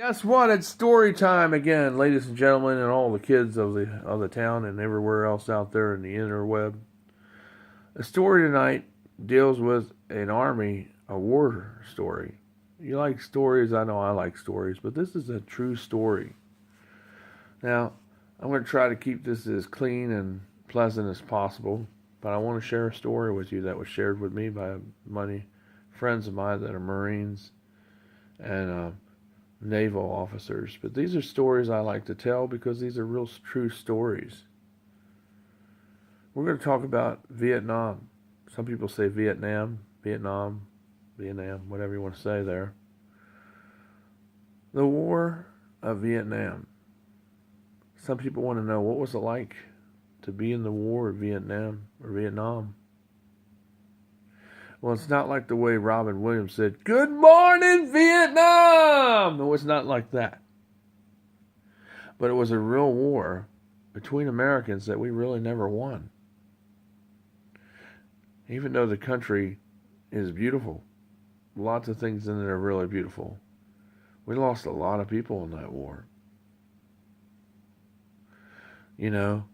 Guess what? It's story time again, ladies and gentlemen, and all the kids of the town and everywhere else out there in the interweb. The story tonight deals with an army, a war story. You like stories? I know I like stories, but this is a true story. Now, I'm going to try to keep this as clean and pleasant as possible, but I want to share a story with you that was shared with me by many friends of mine that are Marines and naval officers. But these are stories I like to tell because these are real true stories. We're going to talk about Vietnam. Some people say Vietnam, whatever you want to say there. The War of Vietnam. Some people want to know, what was it like to be in the war of Vietnam? Well, it's not like the way Robin Williams said, "Good morning, Vietnam!" It was not like that. But it was a real war between Americans that we really never won. Even though the country is beautiful, lots of things in it are really beautiful, we lost a lot of people in that war. You know,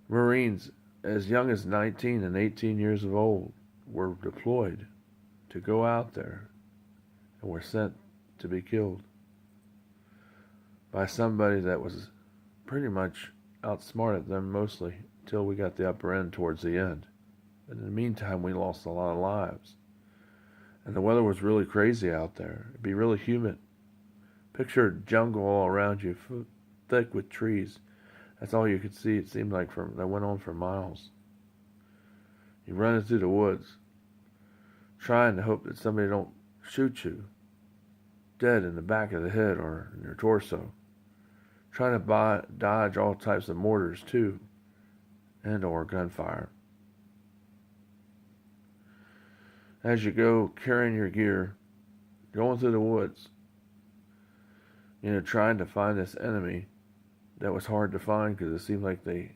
Marines as young as 19 and 18 years of old were deployed to go out there and were sent to be killed by somebody that was pretty much outsmarted them mostly until we got the upper end towards the end. But in the meantime, we lost a lot of lives. And the weather was really crazy out there. It'd be really humid. Picture jungle all around you, thick with trees. That's all you could see. It seemed like that went on for miles. You running through the woods, trying to hope that somebody don't shoot you dead in the back of the head or in your torso. Trying to dodge all types of mortars too, and or gunfire. As you go carrying your gear, going through the woods, trying to find this enemy that was hard to find because it seemed like they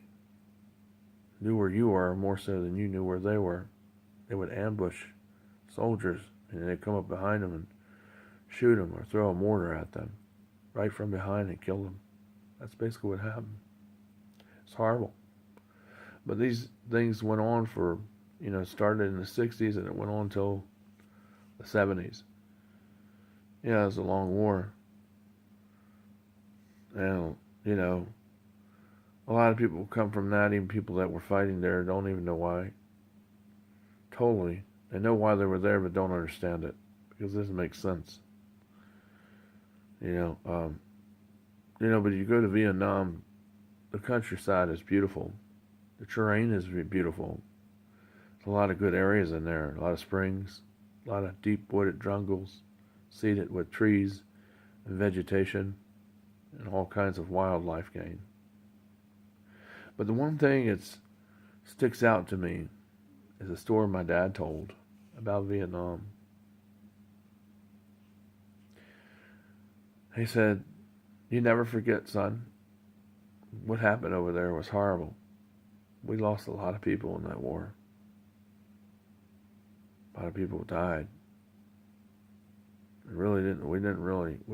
knew where you were more so than you knew where they were. They would ambush soldiers and they'd come up behind them and shoot them or throw a mortar at them right from behind and kill them. That's basically what happened. It's horrible. But these things went on for, started in the 60s and it went on until the 70s. Yeah, it was a long war. And, a lot of people come from that, even people that were fighting there don't even know why. Totally. They know why they were there, but don't understand it. Because it doesn't make sense. But you go to Vietnam, the countryside is beautiful. The terrain is beautiful. There's a lot of good areas in there. A lot of springs, a lot of deep wooded jungles, seeded with trees and vegetation and all kinds of wildlife game. But the one thing that sticks out to me is a story my dad told about Vietnam. He said, "You never forget, son. What happened over there was horrible. We lost a lot of people in that war. A lot of people died. We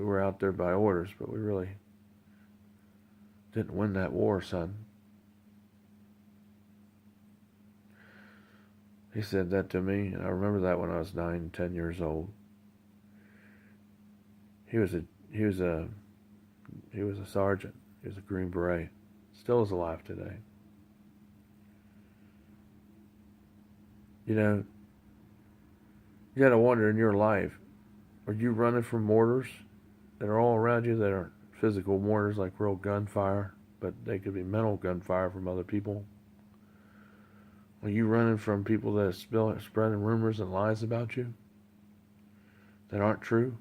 were out there by orders, but we really didn't win that war, son." He said that to me, and I remember that when I was 9, 10 years old. He was a sergeant. He was a Green Beret. Still is alive today. You gotta wonder in your life, are you running from mortars that are all around you that aren't physical mortars like real gunfire, but they could be mental gunfire from other people? Are you running from people that are spreading rumors and lies about you that aren't true?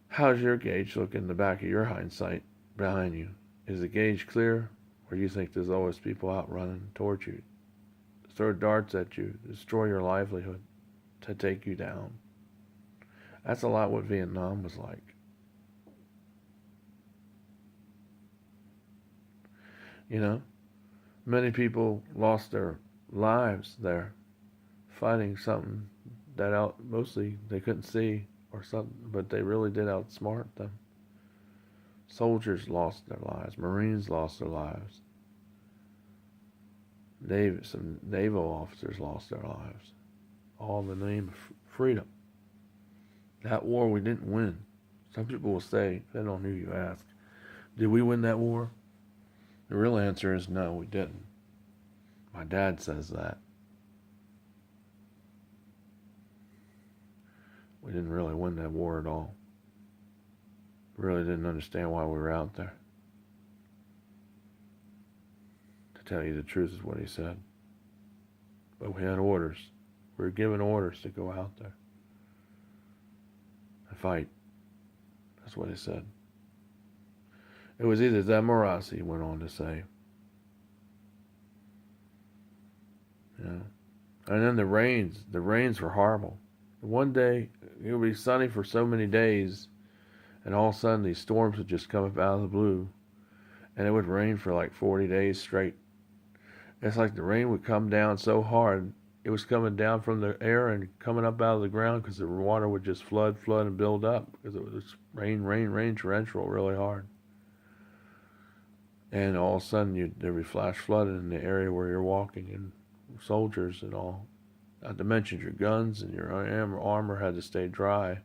How's your gauge look in the back of your hindsight behind you? Is the gauge clear, or do you think there's always people out running towards you, to throw darts at you, to destroy your livelihood, to take you down? That's a lot what Vietnam was like. Many people lost their lives there fighting something that mostly they couldn't see or or something, but they really did outsmart them. Soldiers lost their lives. Marines lost their lives. Some naval officers lost their lives. All in the name of freedom. That war we didn't win. Some people will say, depending on who you ask, did we win that war? The real answer is no, we didn't. My dad says that. We didn't really win that war at all. We really didn't understand why we were out there. To tell you the truth is what he said. But we had orders. We were given orders to go out there and fight. That's what he said. It was either them or us, he went on to say. And then the rains were horrible. One day, it would be sunny for so many days, and all of a sudden these storms would just come up out of the blue, and it would rain for like 40 days straight. It's like the rain would come down so hard, it was coming down from the air and coming up out of the ground because the water would just flood and build up because it was rain torrential really hard. And all of a sudden there'd be flash flooding in the area where you're walking, and soldiers and all. Not to mention your guns and your armor had to stay dry,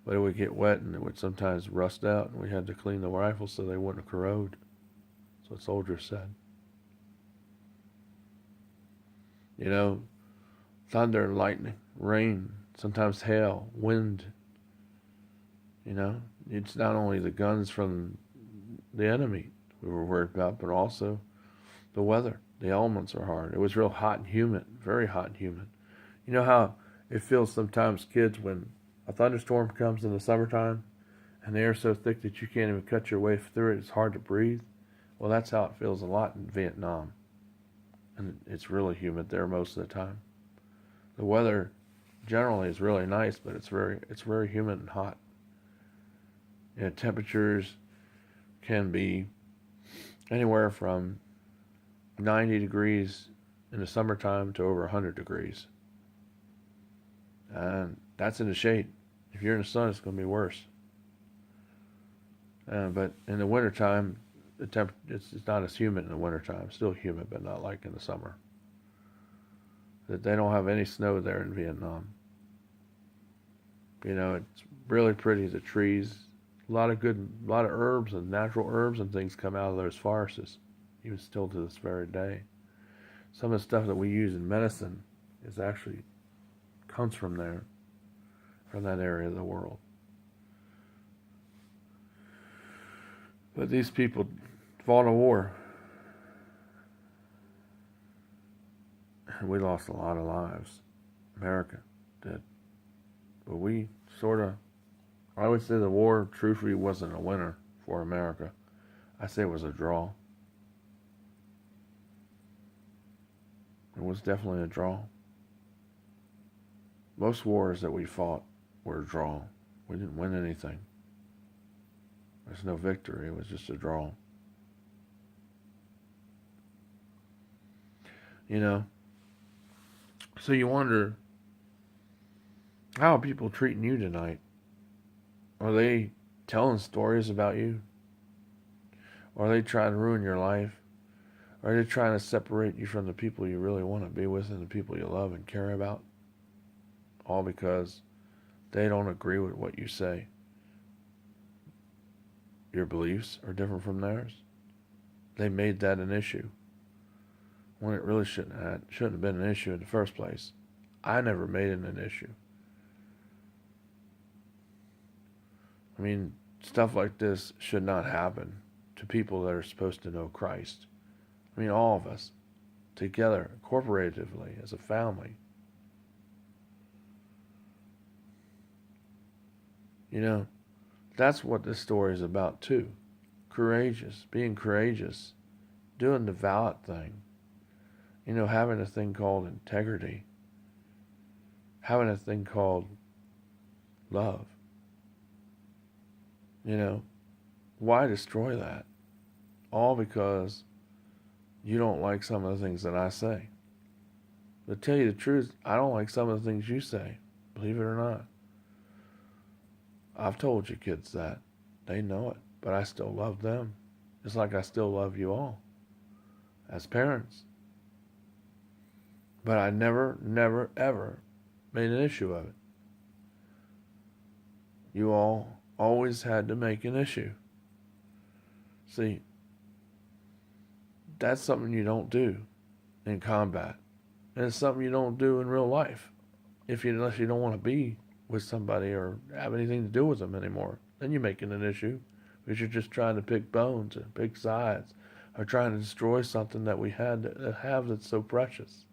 but it would get wet and it would sometimes rust out, and we had to clean the rifles so they wouldn't corrode. That's what soldiers said. You know, thunder and lightning, rain, sometimes hail, wind. You know, it's not only the guns from the enemy we were worried about, but also the weather. The elements are hard. It was real hot and humid, very hot and humid. You know how it feels sometimes, kids, when a thunderstorm comes in the summertime and the air's so thick that you can't even cut your way through it. It's hard to breathe. Well, that's how it feels a lot in Vietnam. And it's really humid there most of the time. The weather generally is really nice, but it's very humid and hot. You know, temperatures can be anywhere from 90 degrees in the summertime to over 100 degrees. And that's in the shade. If you're in the sun, it's going to be worse. But in the wintertime, it's not as humid in the wintertime. It's still humid, but not like in the summer. That they don't have any snow there in Vietnam. You know, it's really pretty. The trees, a lot of herbs and natural herbs and things come out of those forests, even still to this very day. Some of the stuff that we use in medicine comes from there, from that area of the world. But these people fought a war. And we lost a lot of lives. America did. But I would say the war truthfully wasn't a winner for America. I say it was a draw. It was definitely a draw. Most wars that we fought were a draw. We didn't win anything. There's no victory. It was just a draw. You know? So you wonder, how are people treating you tonight? Are they telling stories about you? Are they trying to ruin your life? Are they trying to separate you from the people you really want to be with and the people you love and care about? All because they don't agree with what you say. Your beliefs are different from theirs. They made that an issue when it really shouldn't have been an issue in the first place. I never made it an issue. I mean, stuff like this should not happen to people that are supposed to know Christ. I mean, all of us, together, corporatively, as a family. You know, that's what this story is about, too. Being courageous, doing the valid thing. You know, having a thing called integrity. Having a thing called love. You know, why destroy that? All because you don't like some of the things that I say. But to tell you the truth, I don't like some of the things you say, believe it or not. I've told you kids that. They know it. But I still love them. Just like I still love you all as parents. But I never, never, ever made an issue of it. You all always had to make an issue. See, that's something you don't do in combat. And it's something you don't do in real life. Unless you don't want to be with somebody or have anything to do with them anymore. Then you're making an issue. Because you're just trying to pick bones and pick sides. Or trying to destroy something that we had to have that's so precious.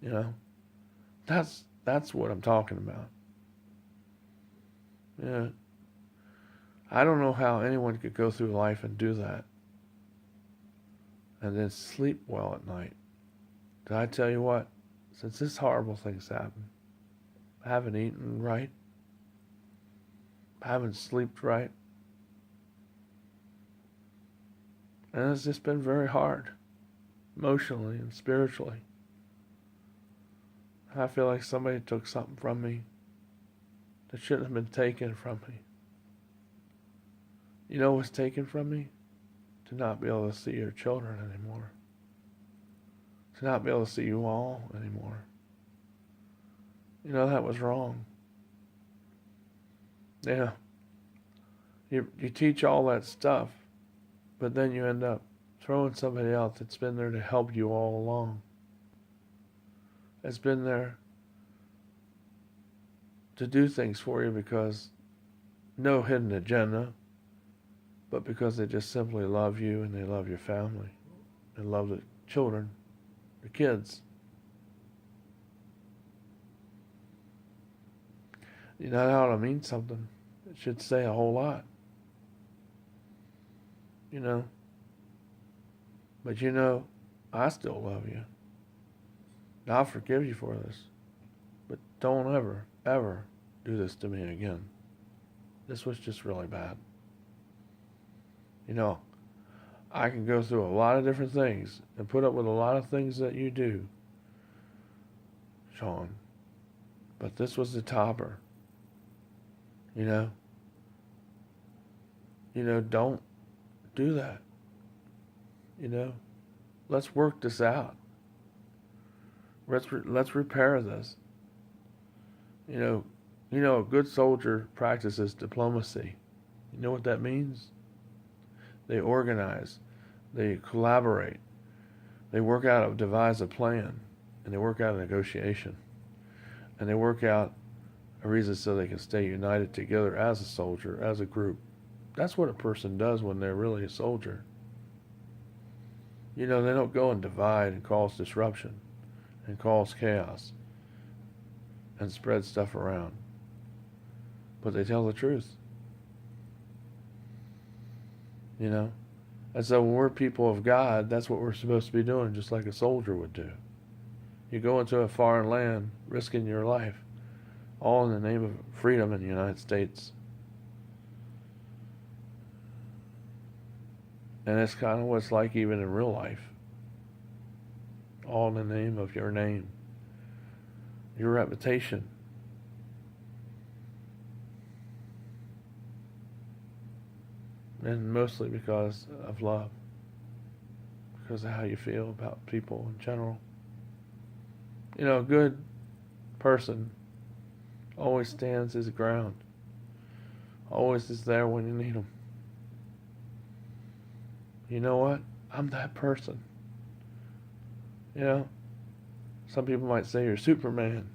You know? That's what I'm talking about. Yeah. I don't know how anyone could go through life and do that. And then sleep well at night. Did I tell you what? Since this horrible thing's happened, I haven't eaten right. I haven't slept right. And it's just been very hard. Emotionally and spiritually. I feel like somebody took something from me that shouldn't have been taken from me. You know what's taken from me? To not be able to see your children anymore. To not be able to see you all anymore. You know, that was wrong. Yeah. You teach all that stuff, but then you end up throwing somebody else that's been there to help you all along. That's been there to do things for you because no hidden agenda, but because they just simply love you and they love your family. They love the children, the kids. You know how to mean something. It should say a whole lot. You know. But you know, I still love you. I'll forgive you for this. But don't ever, ever do this to me again. This was just really bad. You know, I can go through a lot of different things and put up with a lot of things that you do, Sean. But this was the topper. You know? Don't do that. You know? Let's work this out. Let's repair this. You know, a good soldier practices diplomacy. You know what that means? They organize. They collaborate. They devise a plan. And they work out a negotiation. And they work out a reason so they can stay united together as a soldier, as a group. That's what a person does when they're really a soldier. You know, they don't go and divide and cause disruption and cause chaos and spread stuff around. But they tell the truth. You know? And so when we're people of God, that's what we're supposed to be doing, just like a soldier would do. You go into a foreign land, risking your life, all in the name of freedom in the United States. And it's kind of what it's like even in real life. All in the name of your name, your reputation. And mostly because of love. Because of how you feel about people in general. You know, a good person always stands his ground. Always is there when you need him. You know what? I'm that person. You know? Some people might say you're Superman.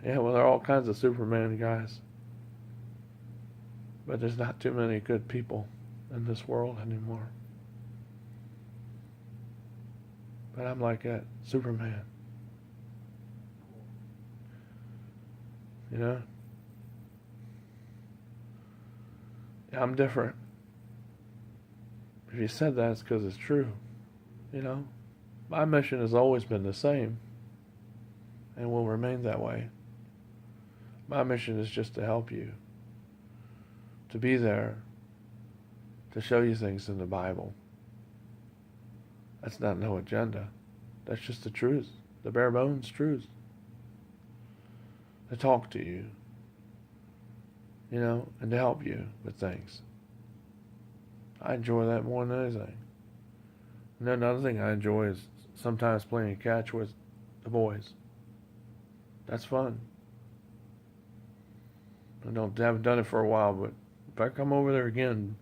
Yeah, well, there are all kinds of Superman guys. But there's not too many good people in this world anymore. But I'm like that Superman. You know? I'm different. If you said that, it's because it's true. You know? My mission has always been the same. And will remain that way. My mission is just to help you. To be there. To show you things in the Bible. That's not no agenda. That's just the truth. The bare bones truth. to talk to you, and to help you with things. I enjoy that more than anything. And another thing I enjoy is sometimes playing catch with the boys. That's fun. Haven't done it for a while, but if I come over there again,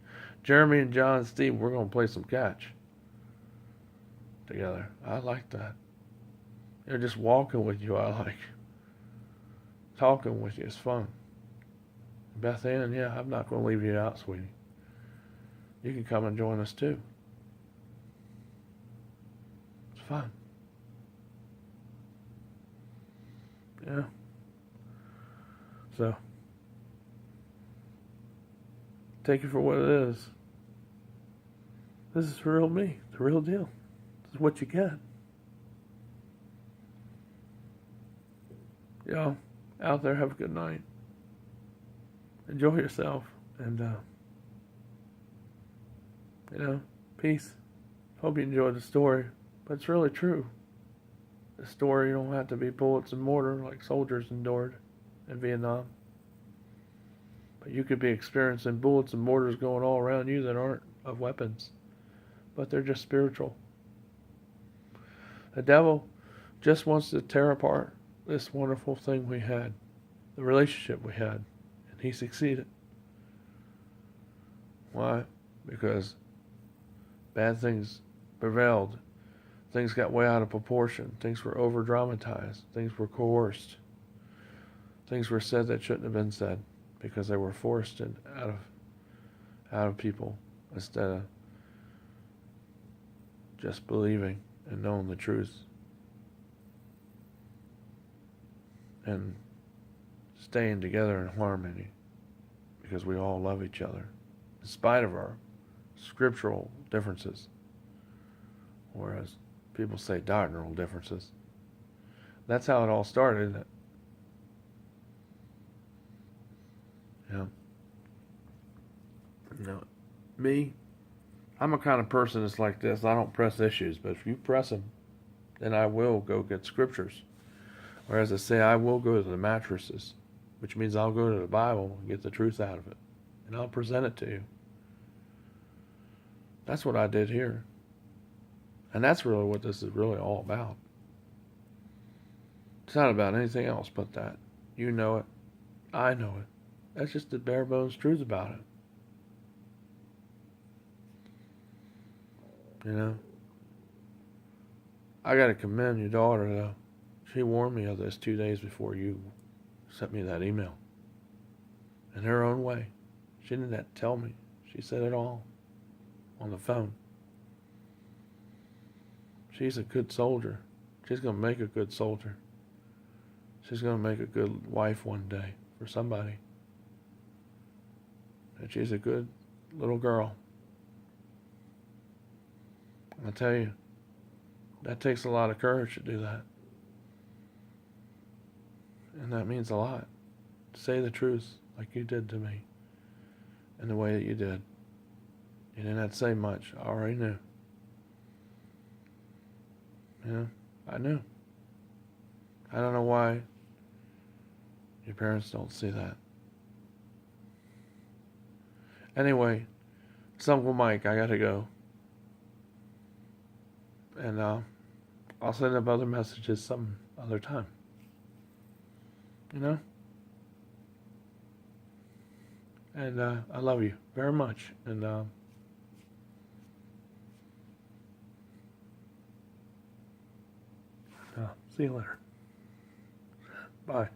Jeremy and John and Steve, we're going to play some catch together. I like that. Just walking with you, I like. Talking with you is fun. Beth Ann, yeah, I'm not going to leave you out, sweetie. You can come and join us too. It's fun. Yeah. So, take it for what it is. This is real me, the real deal. This is what you get. Y'all, out there, have a good night. Enjoy yourself. And, peace. Hope you enjoyed the story. But it's really true. The story don't have to be bullets and mortar like soldiers endured in Vietnam. But you could be experiencing bullets and mortars going all around you that aren't of weapons. But they're just spiritual. The devil just wants to tear apart this wonderful thing we had, the relationship we had, and he succeeded. Why? Because bad things prevailed. Things got way out of proportion. Things were over-dramatized. Things were coerced. Things were said that shouldn't have been said because they were forced out of people instead of just believing and knowing the truth and staying together in harmony because we all love each other in spite of our scriptural differences, whereas people say doctrinal differences. That's how it all started, isn't it? Me, I'm a kind of person that's like this. I don't press issues, but if you press them, then I will go get scriptures. Or as I say, I will go to the mattresses, which means I'll go to the Bible and get the truth out of it. And I'll present it to you. That's what I did here. And that's really what this is really all about. It's not about anything else but that. You know it. I know it. That's just the bare bones truth about it. I got to commend your daughter, though. She warned me of this 2 days before you sent me that email. In her own way. She didn't have to tell me. She said it all on the phone. She's a good soldier. She's going to make a good soldier. She's going to make a good wife one day for somebody. And she's a good little girl. I tell you, that takes a lot of courage to do that. And that means a lot. To say the truth like you did to me. In the way that you did. You didn't have to say much. I already knew. I knew. I don't know why your parents don't see that. Anyway, it's Uncle Mike. I gotta go. And I'll send up other messages some other time. And I love you very much. And see you later. Bye.